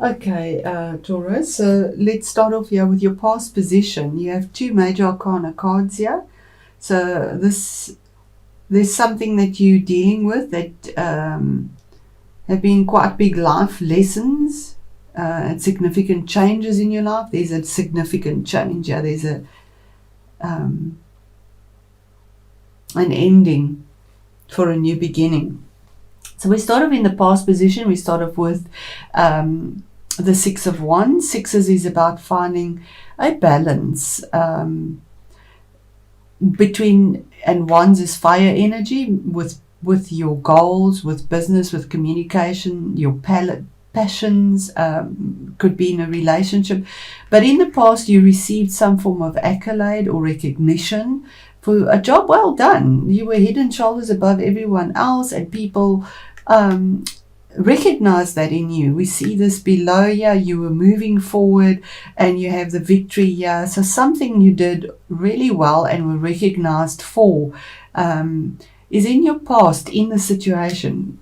Okay, Taurus. So let's start off here with your past position. You have two major arcana cards here. So there's something that you're dealing with that have been quite big life lessons and significant changes in your life. There's a significant change here. There's um, an ending for a new beginning. So we start off in the past position. We start off with the Six of Wands. Sixes is about finding a balance between, and Wands is fire energy with your goals, with business, with communication, your passions, could be in a relationship. But in the past, you received some form of accolade or recognition for a job well done. You were head and shoulders above everyone else, and people recognize that in you. We see this below here. You were moving forward and you have the victory here. So something you did really well and were recognized for is in your past, in the situation.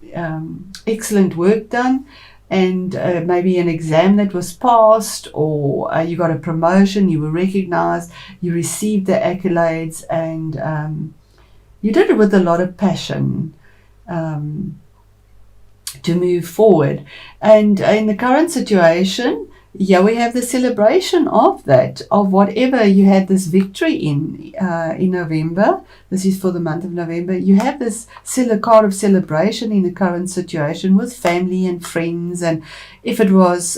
Excellent work done. And maybe an exam that was passed, or you got a promotion, you were recognized, you received the accolades, and you did it with a lot of passion. To move forward. And in the current situation, yeah, we have the celebration of that, of whatever you had this victory in November. This is for the month of November. You have this card of celebration in the current situation with family and friends. And if it was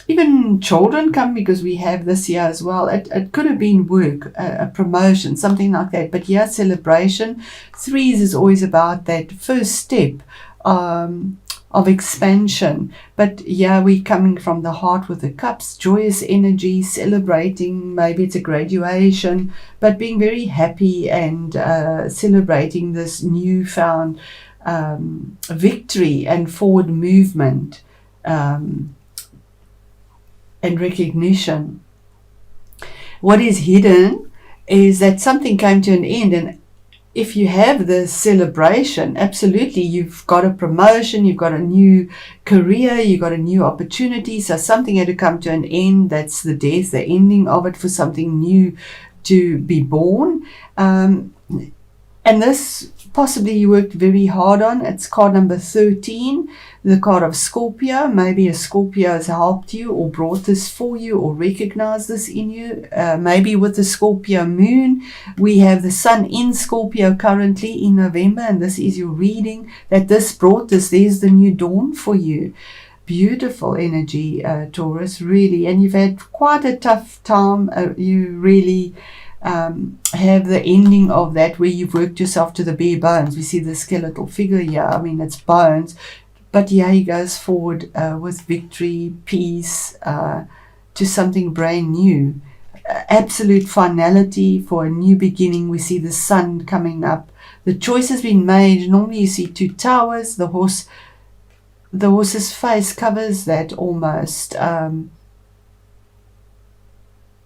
even children come, because we have this year as well. It could have been work, a promotion, something like that. But yeah, celebration. Threes is always about that first step of expansion. But yeah, we're coming from the heart with the cups, joyous energy, celebrating. Maybe it's a graduation, but being very happy and celebrating this newfound victory and forward movement and recognition. What is hidden is that something came to an end, and if you have this celebration, absolutely, you've got a promotion, you've got a new career, you've got a new opportunity. So something had to come to an end. That's the death, the ending of it, for something new to be born. And this possibly you worked very hard on. It's card number 13, the card of Scorpio. Maybe a Scorpio has helped you or brought this for you or recognized this in you. Maybe with the Scorpio moon, we have the sun in Scorpio currently in November, and this is your reading that this brought this. There's the new dawn for you. Beautiful energy, Taurus, really. And you've had quite a tough time. You really have the ending of that, where you've worked yourself to the bare bones. We see the skeletal figure here. I mean, it's bones. But yeah, he goes forward with victory, peace, to something brand new. Absolute finality for a new beginning. We see the sun coming up. The choice has been made. Normally you see two towers. The horse's face covers that almost.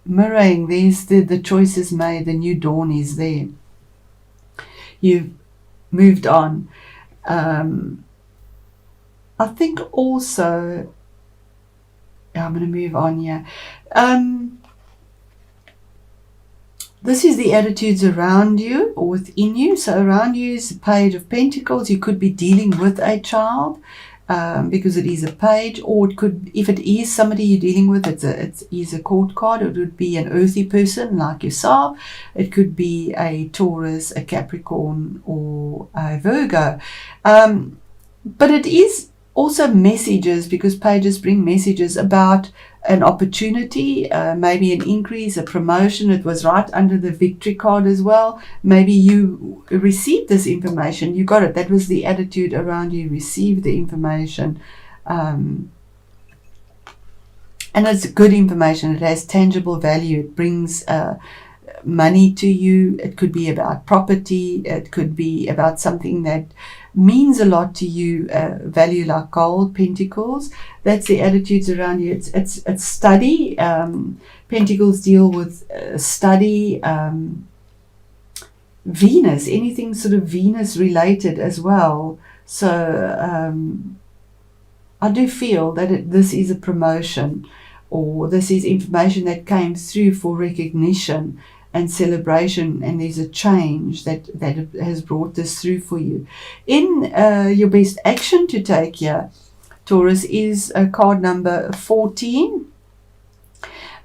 Mirroring these, the choice is made. The new dawn is there. You've moved on. I think also, I'm going to move on here. This is the attitudes around you or within you. So around you is the Page of Pentacles. You could be dealing with a child because it is a page, or it could, if it is somebody you're dealing with, it is a court card. It would be an earthy person like yourself. It could be a Taurus, a Capricorn, or a Virgo. But it is also messages, because pages bring messages about an opportunity, maybe an increase, a promotion. It was right under the victory card as well. Maybe you received this information, you got it. That was the attitude around you, received the information. And it's good information. It has tangible value. It brings money to you. It could be about property. It could be about something that means a lot to you, value like gold, pentacles. That's the attitudes around you. It's study. Pentacles deal with study. Venus, anything sort of Venus related as well. So I do feel that this is a promotion, or this is information that came through for recognition and celebration, and there's a change that has brought this through for you. In your best action to take here, Taurus, is card number 14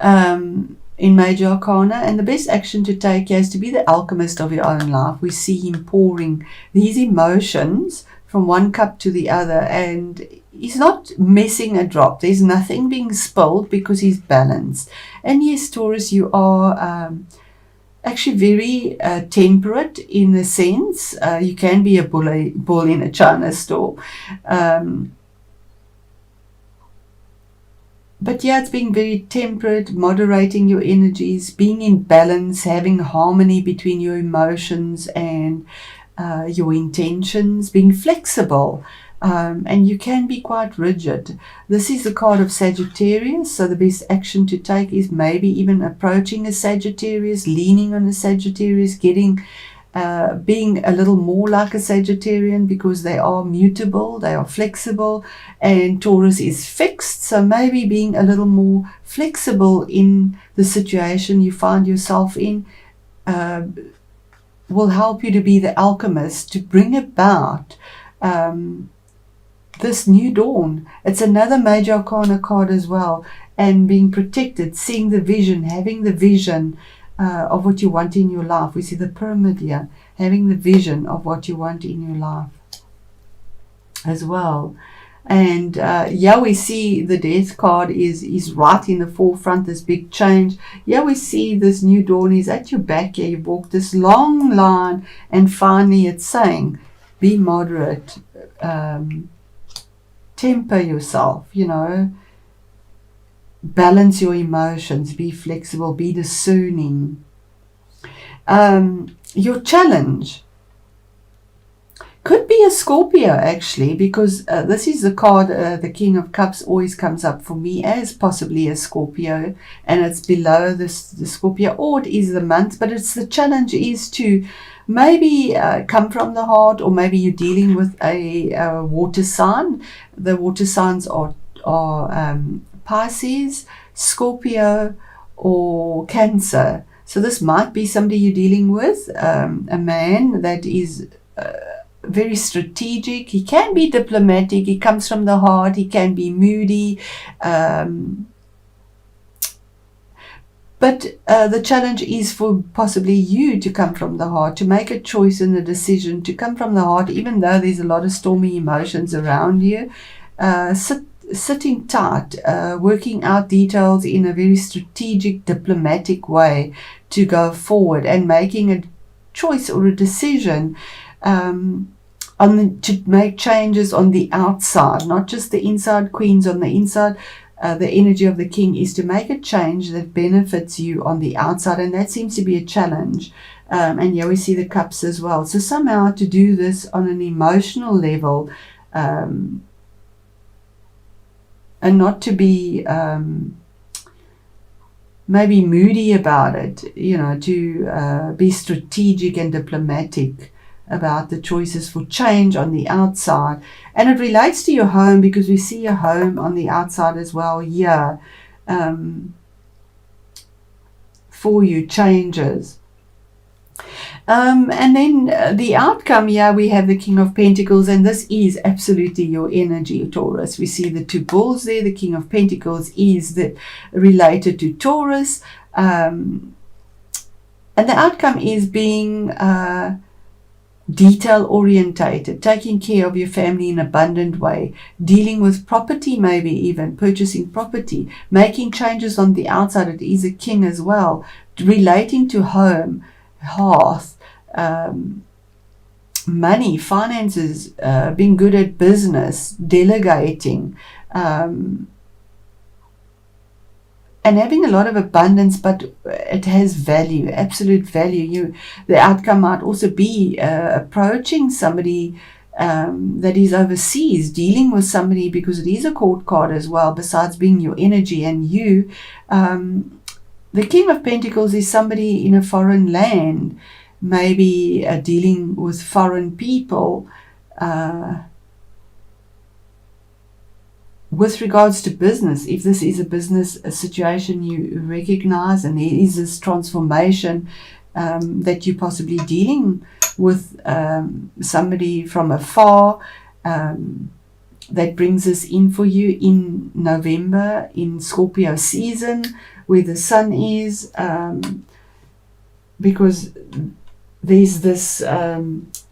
in Major Arcana, and the best action to take here is to be the alchemist of your own life. We see him pouring these emotions from one cup to the other, and he's not missing a drop. There's nothing being spilled because he's balanced. And yes, Taurus, you are actually very temperate in a sense. You can be a bull in a china store. But yeah, it's being very temperate, moderating your energies, being in balance, having harmony between your emotions and your intentions, being flexible. And you can be quite rigid. This is the card of Sagittarius, so the best action to take is maybe even approaching a Sagittarius, leaning on a Sagittarius, being a little more like a Sagittarian, because they are mutable, they are flexible, and Taurus is fixed. So maybe being a little more flexible in the situation you find yourself in will help you to be the alchemist, to bring about this new dawn. It's another Major Arcana card as well, and being protected, seeing the vision, having the vision of what you want in your life. We see the pyramid here, having the vision of what you want in your life as well. And yeah, we see the death card is right in the forefront, this big change. Yeah, we see this new dawn is at your back here. You've walked this long line, and finally it's saying, be moderate, temper yourself, balance your emotions, be flexible, be discerning. Your challenge could be a Scorpio, actually, because this is the card, the King of Cups always comes up for me as possibly a Scorpio, and it's below the Scorpio, or it is the month, but it's the challenge is to maybe come from the heart, or maybe you're dealing with a water sign. The water signs are Pisces, Scorpio, or Cancer. So this might be somebody you're dealing with, a man that is very strategic. He can be diplomatic. He comes from the heart. He can be moody. But the challenge is for possibly you to come from the heart, to make a choice and a decision, to come from the heart, even though there's a lot of stormy emotions around you. Sitting tight, working out details in a very strategic, diplomatic way to go forward, and making a choice or a decision to make changes on the outside, not just the inside. Queens on the inside. The energy of the king is to make a change that benefits you on the outside, and that seems to be a challenge. And yeah, we see the cups as well. So somehow to do this on an emotional level, and not to be maybe moody about it, to be strategic and diplomatic about the choices for change on the outside. And it relates to your home, because we see your home on the outside as well here, for you, changes. And then the outcome here, we have the King of Pentacles, and this is absolutely your energy, Taurus. We see the two bulls there. The King of Pentacles is related to Taurus, and the outcome is being detail orientated, taking care of your family in an abundant way, dealing with property, maybe even purchasing property, making changes on the outside. It is a king as well, relating to home, hearth, money, finances, being good at business, delegating, and having a lot of abundance, but it has value, absolute value. The outcome might also be approaching somebody that is overseas, dealing with somebody, because it is a court card as well, besides being your energy and you. The King of Pentacles is somebody in a foreign land, maybe dealing with foreign people, with regards to business, if this is a business situation you recognize and there is this transformation that you're possibly dealing with somebody from afar, that brings us in for you in November, in Scorpio season, where the sun is, because there's this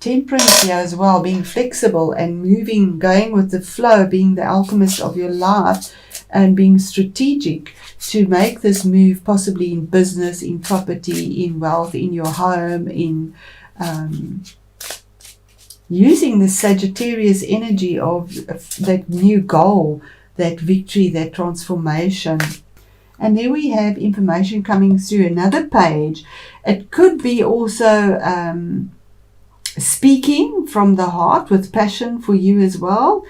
temperance here as well, being flexible and moving, going with the flow, being the alchemist of your life, and being strategic to make this move, possibly in business, in property, in wealth, in your home, in using the Sagittarius energy of that new goal, that victory, that transformation. And there we have information coming through another page. It could be also speaking from the heart with passion for you as well,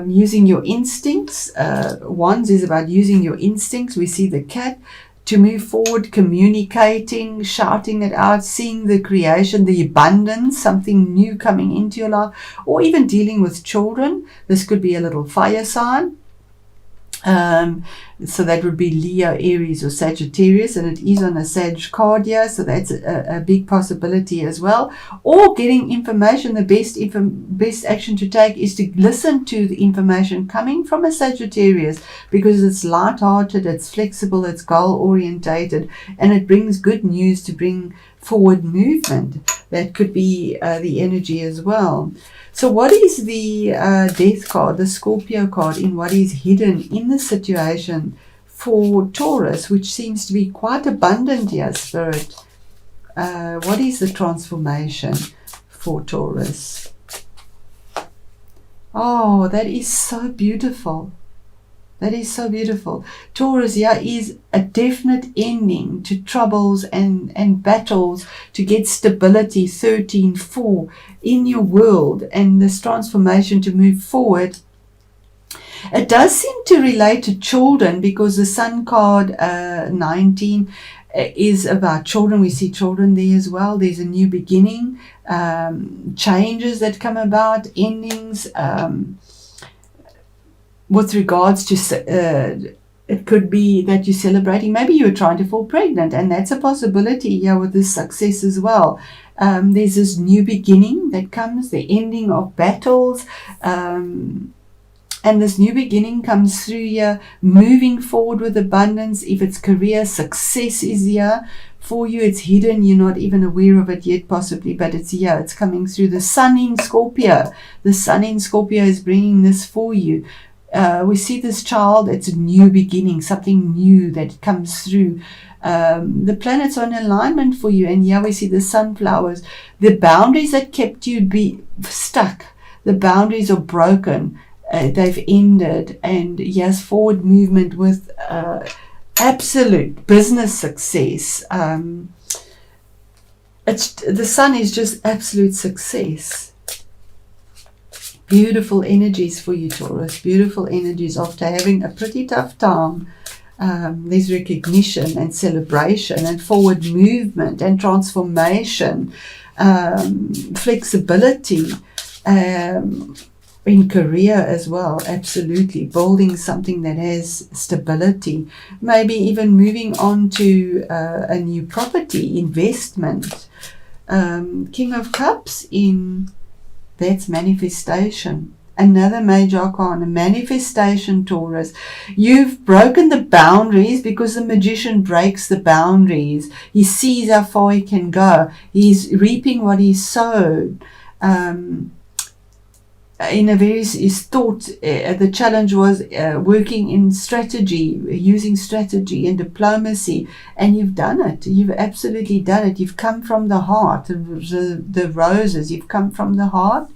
using your instincts. Wands is about using your instincts. We see the cat. To move forward, communicating, shouting it out, seeing the creation, the abundance, something new coming into your life, or even dealing with children. This could be a little fire sign. So that would be Leo, Aries, or Sagittarius, and it is on a Sag card here, so that's a big possibility as well. Or getting information. The best action to take is to listen to the information coming from a Sagittarius, because it's light-hearted, it's flexible, it's goal-orientated, and it brings good news to bring forward movement. That could be the energy as well. So what is the death card, the Scorpio card, in what is hidden in the situation for Taurus, which seems to be quite abundant here, Spirit? What is the transformation for Taurus? Oh, that is so beautiful. That is so beautiful. Taurus here is a definite ending to troubles and battles, to get stability, 13-4 in your world, and this transformation to move forward. It does seem to relate to children, because the Sun card 19 is about children. We see children there as well. There's a new beginning, changes that come about, endings. With regards to, it could be that you're celebrating, maybe you're trying to fall pregnant, and that's a possibility here with this success as well. There's this new beginning that comes, the ending of battles, and this new beginning comes through here, moving forward with abundance. If it's career, success is here for you. It's hidden, you're not even aware of it yet possibly, but it's here, it's coming through. The sun in Scorpio, the sun in Scorpio is bringing this for you. We see this child, it's a new beginning, something new that comes through. The planets are in alignment for you, and here we see the sunflowers. The boundaries that kept you stuck, the boundaries are broken, they've ended, and yes, forward movement with absolute business success. The sun is just absolute success. Beautiful energies for you, Taurus. Beautiful energies after having a pretty tough time. There's recognition and celebration and forward movement and transformation, flexibility in career as well. Absolutely. Building something that has stability. Maybe even moving on to a new property, investment. King of Cups in... That's manifestation. Another major arcana, manifestation, Taurus. You've broken the boundaries, because the magician breaks the boundaries. He sees how far he can go. He's reaping what he's sown. His thought, the challenge was working in strategy, using strategy and diplomacy, and you've done it. You've absolutely done it. You've come from the heart, the roses, you've come from the heart,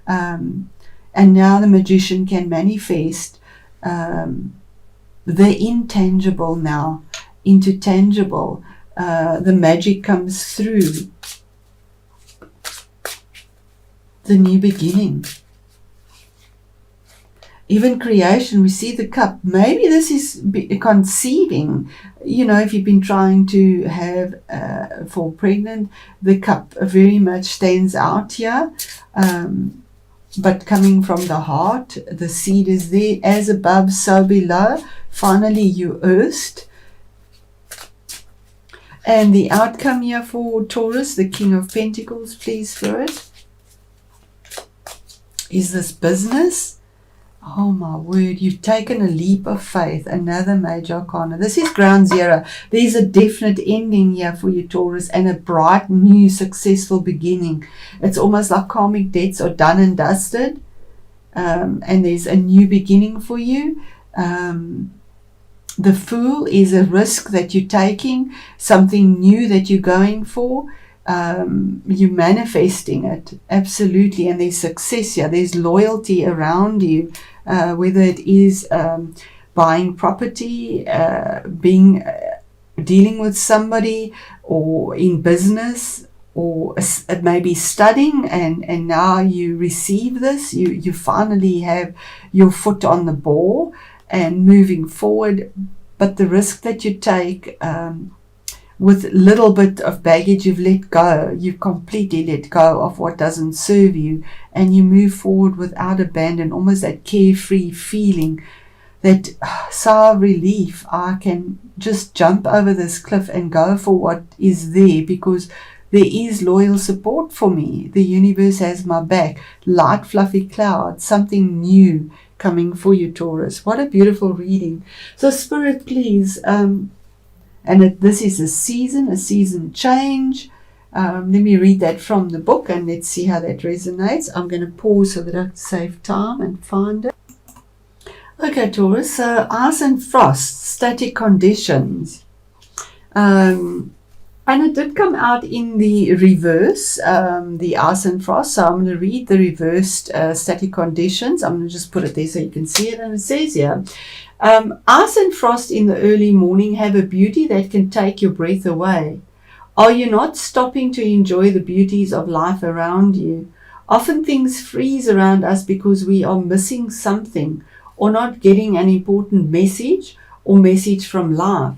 and now the magician can manifest the intangible now into tangible. The magic comes through. The new beginning. Even creation, we see the cup. Maybe this is conceiving. If you've been trying to fall pregnant, the cup very much stands out here. but coming from the heart. The seed is there, as above, so below. Finally, you earthed. And the outcome here for Taurus, the King of Pentacles, please, Spirit, is this business. Oh my word, you've taken a leap of faith, another major arcana. This is ground zero. There's a definite ending here for you, Taurus, and a bright, new, successful beginning. It's almost like karmic debts are done and dusted, and there's a new beginning for you. The Fool is a risk that you're taking, something new that you're going for. You're manifesting it, absolutely, and there's success here. There's loyalty around you, whether it is buying property, dealing with somebody, or in business, or maybe studying, and now you receive this. You finally have your foot on the ball and moving forward. But the risk that you take, with little bit of baggage, you've let go. You completely let go of what doesn't serve you, and you move forward without abandon, almost that carefree feeling, that sigh of relief. I can just jump over this cliff and go for what is there, because there is loyal support for me. The universe has my back. Light fluffy clouds, something new coming for you, Taurus. What a beautiful reading. So Spirit, please, this is a season change. Let me read that from the book, and let's see how that resonates. I'm going to pause so that I can save time and find it. Okay, Taurus, so ice and frost, static conditions. And it did come out in the reverse, the ice and frost. So I'm going to read the reversed static conditions. I'm going to just put it there so you can see it. And it says here, ice and frost in the early morning have a beauty that can take your breath away. Are you not stopping to enjoy the beauties of life around you? Often things freeze around us because we are missing something, or not getting an important message or message from life.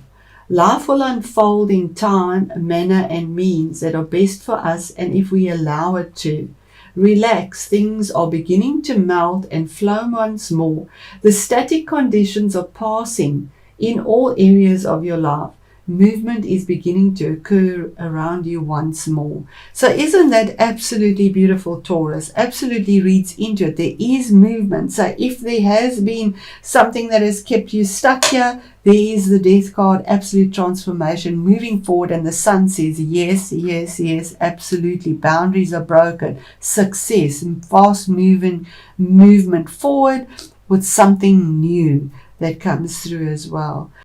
Life will unfold in time, manner, and means that are best for us, and if we allow it to. Relax, things are beginning to melt and flow once more. The static conditions are passing in all areas of your life. Movement is beginning to occur around you once more. So isn't that absolutely beautiful, Taurus? Absolutely reads into it. There is movement. So if there has been something that has kept you stuck here, there is the death card, absolute transformation, moving forward, and the sun says yes, yes, yes, absolutely. Boundaries are broken. Success, fast movement forward with something new that comes through as well.